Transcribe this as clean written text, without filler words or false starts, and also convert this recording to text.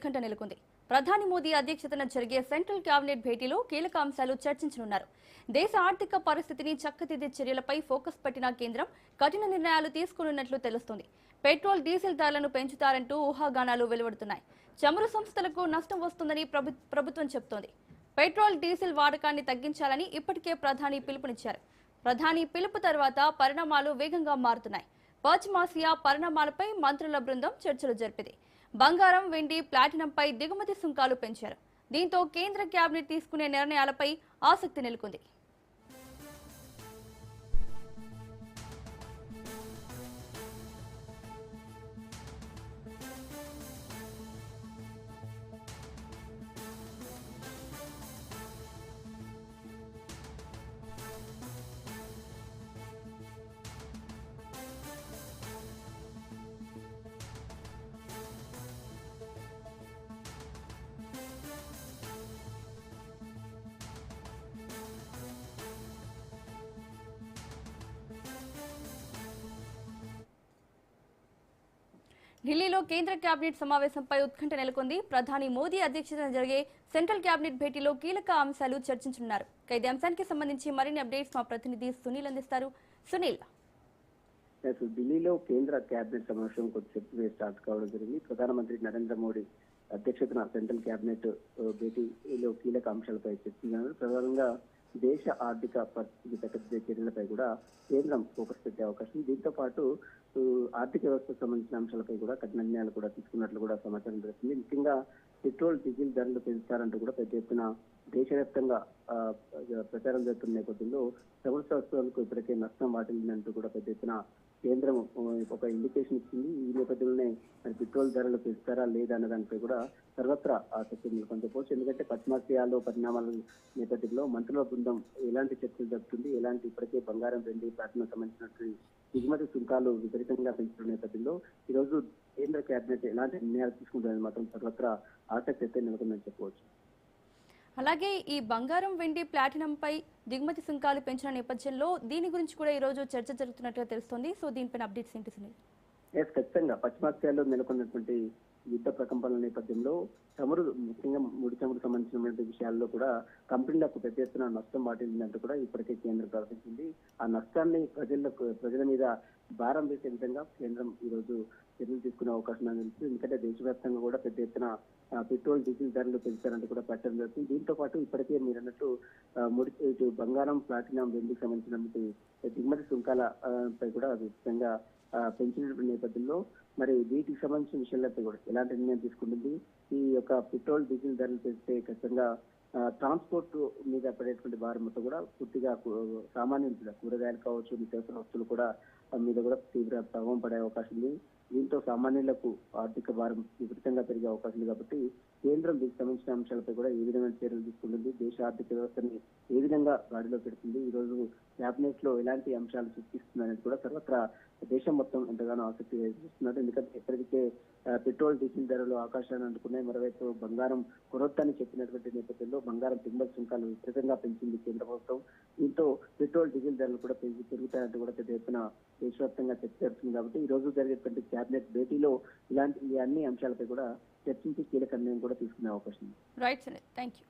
ఉత్కంఠ నెలకొంది. ప్రధాని మోదీ అధ్యక్షతన జరిగే సెంట్రల్ కేబినెట్ భేటీలో కీలక అంశాలు చర్చించనున్నారు. దేశ ఆర్థిక పరిస్థితిని చక్కదిద్దే చర్యలపై ఫోకస్ పెట్టిన కేంద్రం కఠిన నిర్ణయాలు తీసుకోనున్నట్లు తెలుస్తోంది. పెట్రోల్, డీజిల్ ధరలను పెంచుతారంటూ ఊహాగానాలు వెలువడుతున్నాయి. చమురు సంస్థలకు నష్టం వస్తుందని ప్రభుత్వం చెబుతోంది. పెట్రోల్, డీజిల్ వాడకాన్ని తగ్గించాలని ఇప్పటికే ప్రధాని పిలుపునిచ్చారు. ప్రధాని పిలుపు తర్వాత పరిణామాలు వేగంగా మారుతున్నాయి. పశ్చిమాసియా పరిణామాలపై మంత్రుల బృందం చర్చలు జరిపింది. బంగారం, వెండి, ప్లాటినంపై దిగుమతి సుంకాలు పెంచారు. దీంతో కేంద్ర కేబినెట్ తీసుకునే నిర్ణయాలపై ఆసక్తి నెలకొంది. ఢిల్లీలో కేంద్ర కేబినెట్ సమావేశంపై ఉత్కంఠ నెలకొంది. ప్రధాని మోదీ అధ్యక్షతన జరిగే సెంట్రల్ కేబినెట్ భేటీలో కీలక అంశాలు చర్చించనున్నారు. ఇదే అంశానికి సంబంధించి మరిన్ని అప్డేట్స్ మా ప్రతినిధి సునీల్ అందిస్తారు. సునీల్, ఢిల్లీలో కేంద్ర కేబినెట్ సమావేశం కొద్దిసేపు స్టార్ట్ కావడం జరిగింది. ప్రధానమంత్రి నరేంద్ర మోడీ అధ్యక్షతన సెంట్రల్ కేబినెట్ భేటీలో కీలక అంశాలపై చర్చించారు. ప్రధానంగా దేశ ఆర్థిక పరిస్థితికి చక్కదిద్దే చర్యలపై కూడా కేంద్రం ఫోకస్ పెట్టే అవకాశం. దీంతో పాటు ఆర్థిక వ్యవస్థకు సంబంధించిన అంశాలపై కూడా కఠిన నిర్ణయాలు కూడా తీసుకున్నట్లు కూడా సమాచారం దొరికింది. ముఖ్యంగా పెట్రోల్, డీజిల్ ధరలు పెంచుతారంటూ కూడా పెద్ద ఎత్తున దేశవ్యాప్తంగా ప్రచారం జరుగుతున్న నేపథ్యంలో చమురు సంస్థలకు ఇప్పటికే నష్టం వాటిల్లిందంటూ కూడా పెద్ద ఎత్తున కేంద్రం ఒక ఇండికేషన్ ఇచ్చింది. ఈ నేపథ్యంలోనే మరి పెట్రోల్ ధరలు పెంచుతారా లేదా అన్న దానిపై కూడా సర్వత్రా ఆసక్తి నెలకొని చెప్పవచ్చు. ఎందుకంటే పశ్చిమాసియాలో పరిణామాల నేపథ్యంలో మంత్రుల బృందం ఎలాంటి చర్చలు జరుపుతుంది, ఎలాంటి ఇప్పటికే బంగారం, వెండి, ప్లాటినం సంబంధించినటువంటి దిగుమతి సుంకాలు విపరీతంగా పెంచుతున్న నేపథ్యంలో ఈ రోజు కేంద్ర కేబినెట్ ఎలాంటి నిర్ణయాలు తీసుకుంటుందని మాత్రం సర్వత్రా ఆసక్తి అయితే నెలకొందని చెప్పవచ్చు. అలాగే ఈ బంగారం, వెండి, ప్లాటినంపై దిగుమతి సుంకాలు పెంచిన నేపథ్యంలో దీని గురించి కూడా ఈ రోజు చర్చ జరుగుతున్నట్టుగా తెలుస్తోంది. సో దీనిపైన అప్డేట్స్ ఏంటి సునీల్? ఖచ్చితంగా పశ్చిమాసియాలో నెలకొన్నటువంటి యుద్ధ ప్రకంపనల నేపథ్యంలో చమురు, ముఖ్యంగా ముడి చమురు సంబంధించినటువంటి విషయాల్లో కూడా కంపెనీలకు పెద్ద ఎత్తున నష్టం వాటిల్లిందంటూ కూడా ఇప్పటికే కేంద్రం ప్రకటించింది. ఆ నష్టాన్ని ప్రజల మీద భారం వేసే విధంగా కేంద్రం ఈ రోజు చర్యలు తీసుకునే అవకాశం ఉంది. ఎందుకంటే దేశవ్యాప్తంగా కూడా పెద్ద ఎత్తున పెట్రోల్, డీజిల్ ధరలు పెంచారంటూ కూడా ప్రచారం జరుగుతుంది. దీంతో పాటు ఇప్పటికే మీరు అన్నట్టు ఇటు బంగారం, ప్లాటినం, వెండికి సంబంధించినటువంటి దిగుమతి సుంకాల పై కూడా విస్తృతంగా పెంచిన నేపథ్యంలో మరి వీటికి సంబంధించిన విషయాలపై కూడా ఎలాంటి నిర్ణయం తీసుకుంటుంది. ఈ యొక్క పెట్రోల్, డీజిల్ ధరలు పెంచితే ఖచ్చితంగా ట్రాన్స్పోర్ట్ మీద పడేటువంటి భారం మొత్తం కూడా పూర్తిగా సామాన్యుల కూరగాయలు కావచ్చు, నిత్యావసర వస్తువులు కూడా మీద కూడా తీవ్ర ప్రభావం పడే అవకాశం ఉంది. దీంతో సామాన్యులకు ఆర్థిక భారం విపరీతంగా పెరిగే అవకాశం ఉంది. కాబట్టి కేంద్రం దీనికి సంబంధించిన అంశాలపై కూడా ఏ విధమైన చర్యలు తీసుకుంటుంది, దేశ ఆర్థిక వ్యవస్థని ఏ విధంగా గాడిలో పెడుతుంది, ఈ రోజు క్యాబినెట్ లో ఎలాంటి అంశాలు చర్చిస్తుంది అనేది కూడా సర్వత్రా దేశం మొత్తం ఎంతగానో ఆసక్తి చూస్తున్నారు. ఎందుకంటే ఇప్పటికే పెట్రోల్, డీజిల్ ధరలు ఆకాశాన్ని అందుకున్నాయి. మరోవైపు బంగారం కొరొద్దని చెప్పినటువంటి నేపథ్యంలో బంగారం దిగుమతి సుంకాలు విపరీతంగా పెంచింది కేంద్ర ప్రభుత్వం. దీంతో పెట్రోల్, డీజిల్ ధరలు కూడా పెరుగుతాయంటూ కూడా పెద్ద ఎత్తున దేశవ్యాప్తంగా చర్చ జరుగుతుంది. కాబట్టి ఈ రోజు జరిగేటువంటి కేబినెట్ భేటీలో ఇలాంటి అన్ని అంశాలపై కూడా చర్చించి కీలక నిర్ణయం కూడా తీసుకునే అవకాశం ఉంది. Right, thank you.